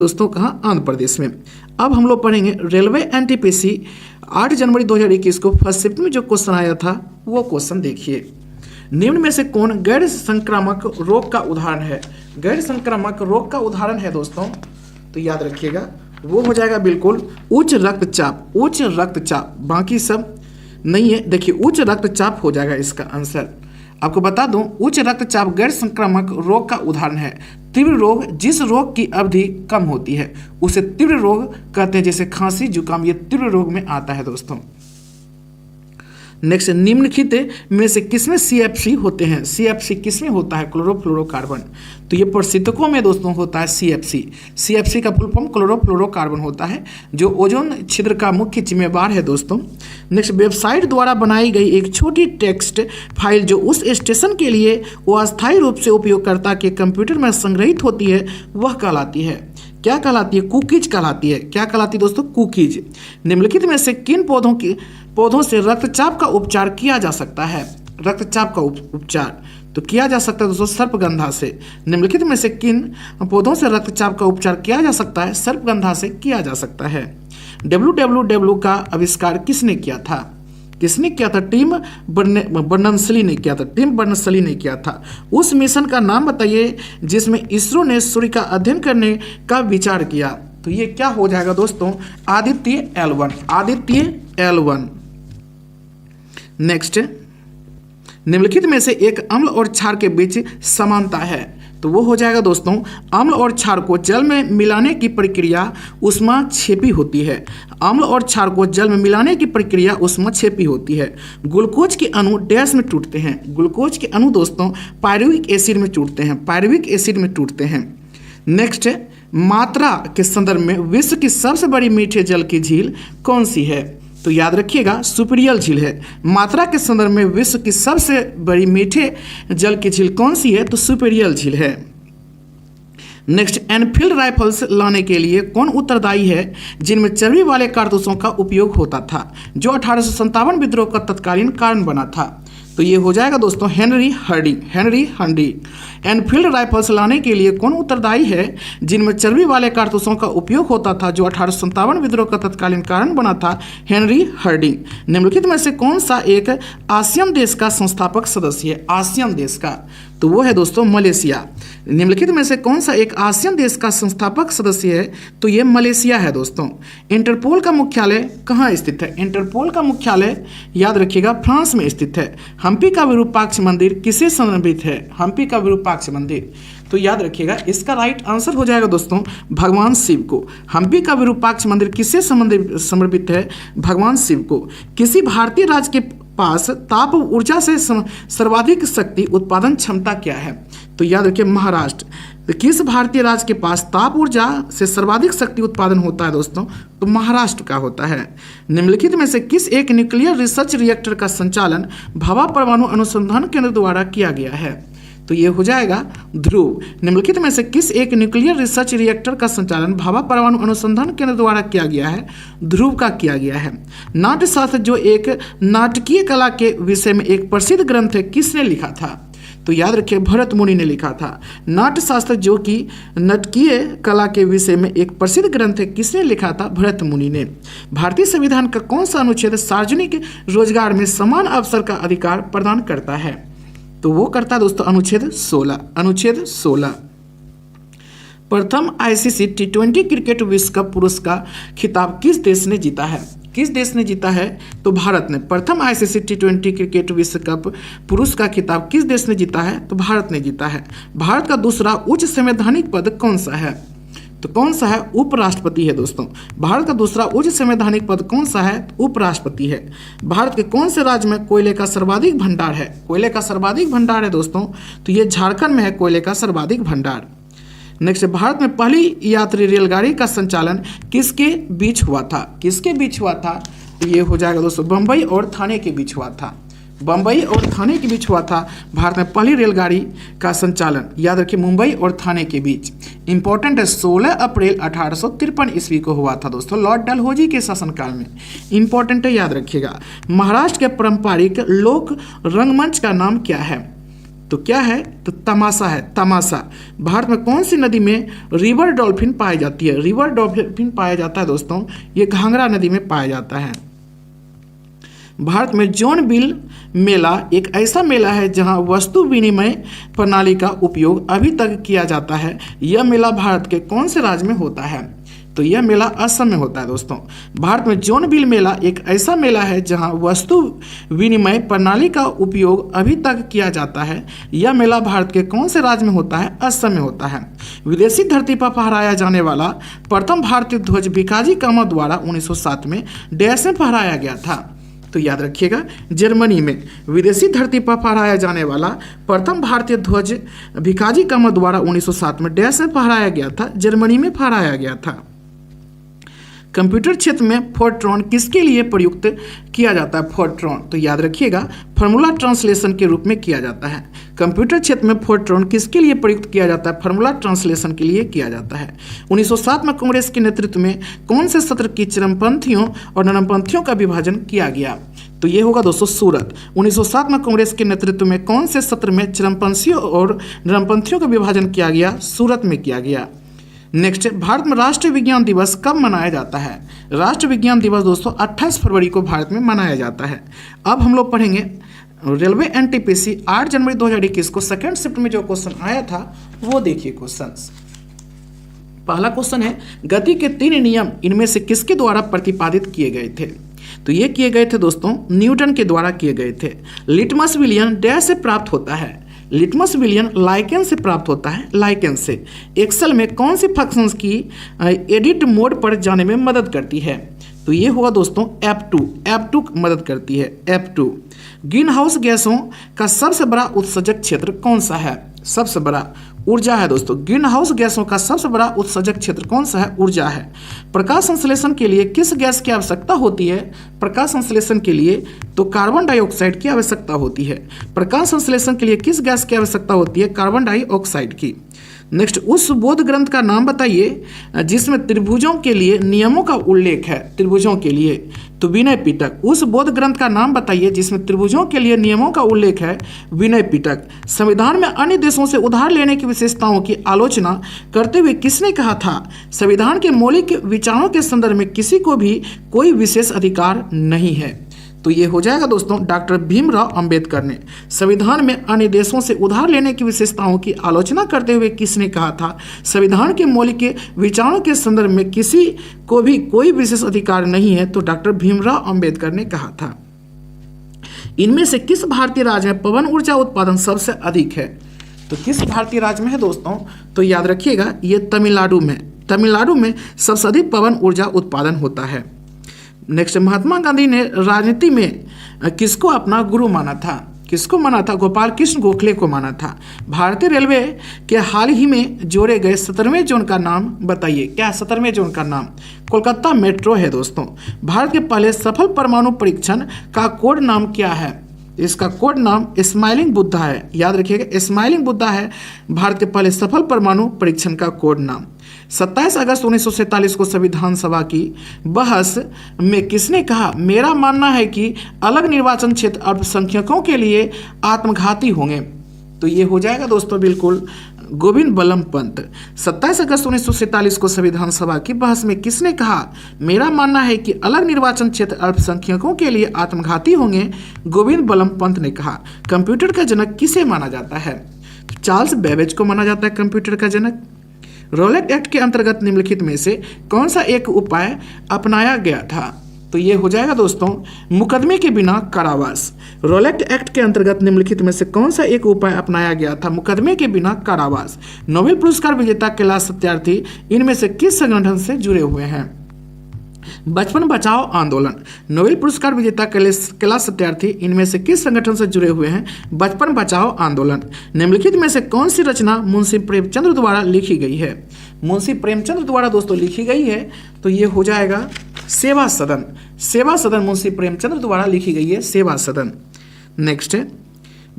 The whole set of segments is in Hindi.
दोस्तों कहाँ आंध्र प्रदेश में। अब हम लोग पढ़ेंगे रेलवे एनटीपीसी 8 जनवरी 2021 को फर्स्ट शिफ्ट में जो क्वेश्चन आया था वो क्वेश्चन देखिए। निम्न में से कौन गैर संक्रामक रोग का उदाहरण है? गैर संक्रामक रोग का उदाहरण है दोस्तों, तो याद रखिएगा वो हो जाएगा बिल्कुल उच्च रक्तचाप। उच्च रक्तचाप, बाकी सब नहीं है। देखिए उच्च रक्तचाप हो जाएगा इसका आंसर। आपको बता दूं उच्च रक्तचाप गैर संक्रामक रोग का उदाहरण है। तीव्र रोग, जिस रोग की अवधि कम होती है उसे तीव्र रोग कहते हैं, जैसे खांसी जुकाम, ये तीव्र रोग में आता है दोस्तों। नेक्स्ट, निम्नलिखित में से किसमें सीएफसी होते हैं? सीएफसी किसमें होता है? क्लोरोफ्लोरोकार्बन। तो ये प्रशीतकों में दोस्तों होता है सीएफसी। सीएफसी का फुल फॉर्म क्लोरोफ्लोरोकार्बन होता है, जो ओजोन छिद्र का मुख्य जिम्मेवार है दोस्तों। नेक्स्ट, वेबसाइट द्वारा बनाई गई एक छोटी टेक्स्ट फाइल जो उस स्टेशन के लिए अस्थायी रूप से उपयोगकर्ता के कंप्यूटर में संग्रहित होती है वह कहलाती है, क्या कहलाती है? कुकीज कहलाती है। क्या कहलाती है दोस्तों? कुकीज। निम्नलिखित में से किन पौधों से रक्तचाप का उपचार किया जा सकता है? रक्तचाप का उपचार तो किया जा सकता है दोस्तों सर्पगंधा से। निम्नलिखित में से किन पौधों से रक्तचाप का उपचार किया जा सकता है? सर्पगंधा से किया जा सकता है। WWW का आविष्कार किसने किया था? किसने किया था? टिम बर्नर्स-ली ने किया था। टिम बर्नर्स-ली ने किया था। उस मिशन का नाम बताइए जिसमें इसरो ने सूर्य का अध्ययन करने का विचार किया। तो ये क्या हो जाएगा दोस्तों? Aditya L1। Aditya L1। Next, निम्नलिखित में से एक अम्ल और क्षार के बीच समानता है, तो वो हो जाएगा दोस्तों अम्ल और क्षार को जल में मिलाने की प्रक्रिया ऊष्माक्षेपी होती है। अम्ल और क्षार को जल में मिलाने की प्रक्रिया ऊष्माक्षेपी होती है। ग्लूकोज के अणु डैश में टूटते हैं। ग्लूकोज के अणु दोस्तों पायरुविक एसिड में टूटते हैं। पायरुविक एसिड में टूटते हैं। नेक्स्ट, मात्रा के संदर्भ में विश्व की सबसे बड़ी मीठे जल की झील कौन सी है? तो याद रखिएगा सुपीरियल झील है। मात्रा के संदर्भ में विश्व की सबसे बड़ी मीठे जल की झील कौन सी है? तो सुपीरियल झील है। नेक्स्ट, एनफील्ड राइफल्स लाने के लिए कौन उत्तरदायी है जिनमें चर्बी वाले कारतूसों का उपयोग होता था, जो 1857 विद्रोह का तत्कालीन कारण बना था? तो ये हो जाएगा दोस्तों हेनरी हर्डी। हेनरी हंडी। एनफील्ड राइफल्स लाने के लिए कौन उत्तरदायी है जिनमें चर्बी वाले कारतूसों का उपयोग होता था, जो 1857 विद्रोह का तत्कालीन कारण बना था? Henry Hardy. निम्नलिखित में से कौन सा एक आसियान देश का संस्थापक सदस्य है? आसियान देश का, तो वो है दोस्तों मलेशिया। निम्नलिखित में से कौन सा एक आसियान देश का संस्थापक सदस्य है? तो ये मलेशिया है दोस्तों। इंटरपोल का मुख्यालय कहाँ स्थित है? इंटरपोल का मुख्यालय याद रखिएगा फ्रांस में स्थित है। हम्पी का विरूपाक्ष मंदिर किसे समर्पित है? हम्पी का विरूपाक्ष मंदिर, तो याद रखिएगा इसका राइट आंसर हो जाएगा दोस्तों भगवान शिव को। हम्पी का विरूपाक्ष मंदिर किसे समर्पित है? भगवान शिव को। किसी भारतीय राज्य के पास ताप ऊर्जा से सर्वाधिक शक्ति उत्पादन क्षमता क्या है? तो याद रखिए महाराष्ट्र। तो किस भारतीय राज्य के पास ताप ऊर्जा से सर्वाधिक शक्ति उत्पादन होता है दोस्तों? तो महाराष्ट्र का होता है। निम्नलिखित में से किस एक न्यूक्लियर रिसर्च रिएक्टर का संचालन भाभा परमाणु अनुसंधान केंद्र द्वारा किया गया है? तो ये हो जाएगा ध्रुव। निम्नलिखित में से किस एक न्यूक्लियर रिसर्च रिएक्टर का संचालन भाभा परमाणु अनुसंधान केंद्र द्वारा किया गया है? ध्रुव का किया गया है। नाट्यशास्त्र जो एक नाटकीय कला के विषय में एक प्रसिद्ध ग्रंथ है, किसने लिखा था? तो याद रखिए भरत मुनि ने लिखा था। नाट्यशास्त्र जो कि नाटकीय कला के विषय में एक प्रसिद्ध ग्रंथ है, किसने लिखा था? भरत मुनि ने। भारतीय संविधान का कौन सा अनुच्छेद सार्वजनिक रोजगार में समान अवसर का अधिकार प्रदान करता है? तो वो करता है दोस्तों अनुच्छेद 16। अनुच्छेद 16। प्रथम आईसीसी T20 क्रिकेट विश्व कप पुरुष का खिताब किस देश ने जीता है? किस देश ने जीता है? तो भारत ने। प्रथम आईसीसी T20 क्रिकेट विश्व कप पुरुष का खिताब किस देश ने जीता है? तो भारत ने जीता है। भारत का दूसरा उच्च संवैधानिक पद कौन सा है? तो कौन सा है? उपराष्ट्रपति है दोस्तों। भारत का दूसरा उच्च संवैधानिक पद कौन सा है? उपराष्ट्रपति है। भारत के कौन से राज्य में कोयले का सर्वाधिक भंडार है? कोयले का सर्वाधिक भंडार है दोस्तों, तो ये झारखंड में है कोयले का सर्वाधिक भंडार। नेक्स्ट, भारत में पहली यात्री रेलगाड़ी का संचालन किसके बीच हुआ था? किसके बीच हुआ था? तो ये हो जाएगा दोस्तों बम्बई और थाने के बीच हुआ था। बम्बई और थाने के बीच हुआ था भारत में पहली रेलगाड़ी का संचालन। याद रखिए मुंबई और थाने के बीच। इंपॉर्टेंट है 16 अप्रैल 1853 ईस्वी को हुआ था दोस्तों, लॉर्ड डलहौजी के शासनकाल में। इंपॉर्टेंट है, याद रखिएगा। महाराष्ट्र के पारंपरिक लोक रंगमंच का नाम क्या है? तो क्या है, तो तमाशा है, तमाशा। भारत में कौन सी नदी में रिवर डॉल्फिन पाई जाती है? रिवर डॉल्फिन पाया जाता है दोस्तों, ये घाघरा नदी में पाया जाता है। भारत में जॉनबिल मेला एक ऐसा मेला है जहां वस्तु विनिमय प्रणाली का उपयोग अभी तक किया जाता है। यह मेला भारत के कौन से राज्य में होता है? तो यह मेला असम में होता है दोस्तों। भारत में जॉनबिल मेला एक ऐसा मेला है जहां वस्तु विनिमय प्रणाली का उपयोग अभी तक किया जाता है। यह मेला भारत के कौन से राज्य में होता है? असम में होता है। विदेशी धरती पर फहराया जाने वाला प्रथम भारतीय ध्वज भिकाजी कामा द्वारा 1907 में डैश में फहराया गया था? तो याद रखिएगा, जर्मनी में विदेशी धरती पर फहराया जाने वाला प्रथम भारतीय ध्वज भिकाजी कामा द्वारा 1907 में डैश में फहराया गया था, जर्मनी में फहराया गया था। कंप्यूटर क्षेत्र में फोर्ट्रॉन किसके लिए प्रयुक्त किया जाता है? फोर्ट्रॉन, तो याद रखिएगा, फार्मूला ट्रांसलेशन के रूप में किया जाता है। कंप्यूटर क्षेत्र में फोर्ट्रॉन किसके लिए प्रयुक्त किया जाता है? फार्मूला ट्रांसलेशन के लिए किया जाता है। 1907 में कांग्रेस के नेतृत्व में कौन से सत्र की चरमपंथियों और नरमपंथियों का विभाजन किया गया? तो ये होगा दोस्तों सूरत। 1907 में कांग्रेस के नेतृत्व में कौन से सत्र में चरमपंथियों और नरमपंथियों का विभाजन किया गया? सूरत में किया गया। नेक्स्ट, भारत में राष्ट्रीय विज्ञान दिवस कब मनाया जाता है? राष्ट्रीय विज्ञान दिवस दोस्तों 28 फरवरी को भारत में मनाया जाता है। अब हम लोग पढ़ेंगे रेलवे एनटीपीसी 8 जनवरी 2021 को सेकेंड शिफ्ट में जो क्वेश्चन आया था वो देखिए क्वेश्चंस। पहला क्वेश्चन है, गति के 3 नियम इनमें से किसके द्वारा प्रतिपादित किए गए थे? तो ये किए गए थे दोस्तों न्यूटन के द्वारा किए गए थे। लिटमस विलियन डैश से प्राप्त होता है? लिटमस विलियन लाइकेन से प्राप्त होता है, लाइकेन से। एक्सेल में कौन सी फंक्शंस की एडिट मोड पर जाने में मदद करती है? तो ये होगा दोस्तों F2 मदद करती है, F2। ग्रीन हाउस गैसों का सबसे बड़ा उत्सर्जक क्षेत्र कौन सा है? सबसे बड़ा ऊर्जा है दोस्तों। ग्रीन हाउस गैसों का सबसे बड़ा उत्सर्जक क्षेत्र कौन सा है? ऊर्जा है। प्रकाश संश्लेषण के लिए किस गैस की आवश्यकता होती है? प्रकाश संश्लेषण के लिए तो कार्बन डाइऑक्साइड की आवश्यकता होती है। प्रकाश संश्लेषण के लिए किस गैस की आवश्यकता होती है? कार्बन डाइऑक्साइड की। नेक्स्ट, उस बोध ग्रंथ का नाम बताइए जिसमें त्रिभुजों के लिए नियमों का उल्लेख है। त्रिभुजों के लिए तो विनय पिटक। उस बोध ग्रंथ का नाम बताइए जिसमें त्रिभुजों के लिए नियमों का उल्लेख है, विनय पिटक। संविधान में अन्य देशों से उधार लेने की विशेषताओं की आलोचना करते हुए किसने कहा था? संविधान के मौलिक विचारों के संदर्भ में किसी को भी कोई विशेष अधिकार नहीं है। तो ये हो जाएगा दोस्तों डॉक्टर भीमराव अंबेडकर ने। संविधान में अन्य देशों से उधार लेने की विशेषताओं की आलोचना करते हुए किसने कहा था? संविधान के मौलिक विचारों के संदर्भ में किसी को भी कोई विशेष अधिकार नहीं है, तो डॉक्टर भीमराव अंबेडकर ने कहा था। इनमें से किस भारतीय राज्य में पवन ऊर्जा उत्पादन सबसे अधिक है? तो किस भारतीय राज्य में है दोस्तों? तो याद रखिएगा ये तमिलनाडु में। तमिलनाडु में सबसे अधिक पवन ऊर्जा उत्पादन होता है। नेक्स्ट, महात्मा गांधी ने राजनीति में किसको अपना गुरु माना था? किसको माना था? गोपाल कृष्ण गोखले को माना था। भारतीय रेलवे के हाल ही में जोड़े गए 17वें जोन का नाम बताइए। क्या 17वें जोन का नाम? कोलकाता मेट्रो है दोस्तों। भारत के पहले सफल परमाणु परीक्षण का कोड नाम क्या है? इसका कोड नाम स्माइलिंग बुद्धा है। याद रखिएगा, स्माइलिंग बुद्धा है भारत के पहले सफल परमाणु परीक्षण का कोड नाम। 27 अगस्त 1947 को संविधान सभा की बहस में किसने कहा, मेरा मानना है कि अलग निर्वाचन क्षेत्र अल्पसंख्यकों के लिए आत्मघाती होंगे? तो ये हो जाएगा दोस्तों बिल्कुल गोविंद बल्लभ पंत। 27 अगस्त 1947 को संविधान सभा की बहस में किसने कहा, मेरा मानना है कि अलग निर्वाचन क्षेत्र अल्पसंख्यकों के लिए आत्मघाती होंगे? गोविंद बल्लभ पंत ने कहा। कंप्यूटर का जनक किसे माना जाता है? चार्ल्स बेबेज को माना जाता है कंप्यूटर का जनक। रोलेट एक्ट के अंतर्गत निम्नलिखित में से कौन सा एक उपाय अपनाया गया था? तो ये हो जाएगा दोस्तों मुकदमे के बिना कारावास। रोलेट एक्ट के अंतर्गत निम्नलिखित में से कौन सा एक उपाय अपनाया गया था? मुकदमे के बिना कारावास। नोबेल पुरस्कार विजेता कैलाश सत्यार्थी इनमें से किस संगठन से जुड़े हुए हैं? बचपन बचाओ आंदोलन। नोबेल पुरस्कार विजेता कैलाश सत्यार्थी इनमें से किस संगठन से जुड़े हुए हैं? बचपन बचाओ आंदोलन। निम्नलिखित में से कौन सी रचना मुंशी प्रेमचंद द्वारा लिखी गई है? मुंशी प्रेमचंद द्वारा दोस्तों लिखी गई है, तो ये हो जाएगा सेवा सदन। सेवा सदन मुंशी प्रेमचंद द्वारा लिखी गई है, सेवा सदन। नेक्स्ट,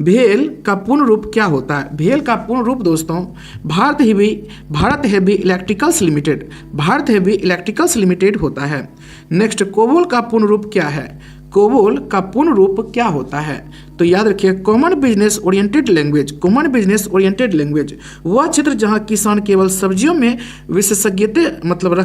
भेल का पूर्ण रूप क्या होता है? भेल का पूर्ण रूप दोस्तों Bharat heavy electricals limited, Bharat heavy electricals limited होता है। नेक्स्ट, कोबोल का पूर्ण रूप क्या है? कोबोल का पूर्ण रूप क्या होता है? तो याद रखिए common business oriented language. Common business oriented language वह क्षेत्र जहां किसान केवल सब्जियों में विशेषज्ञता मतलब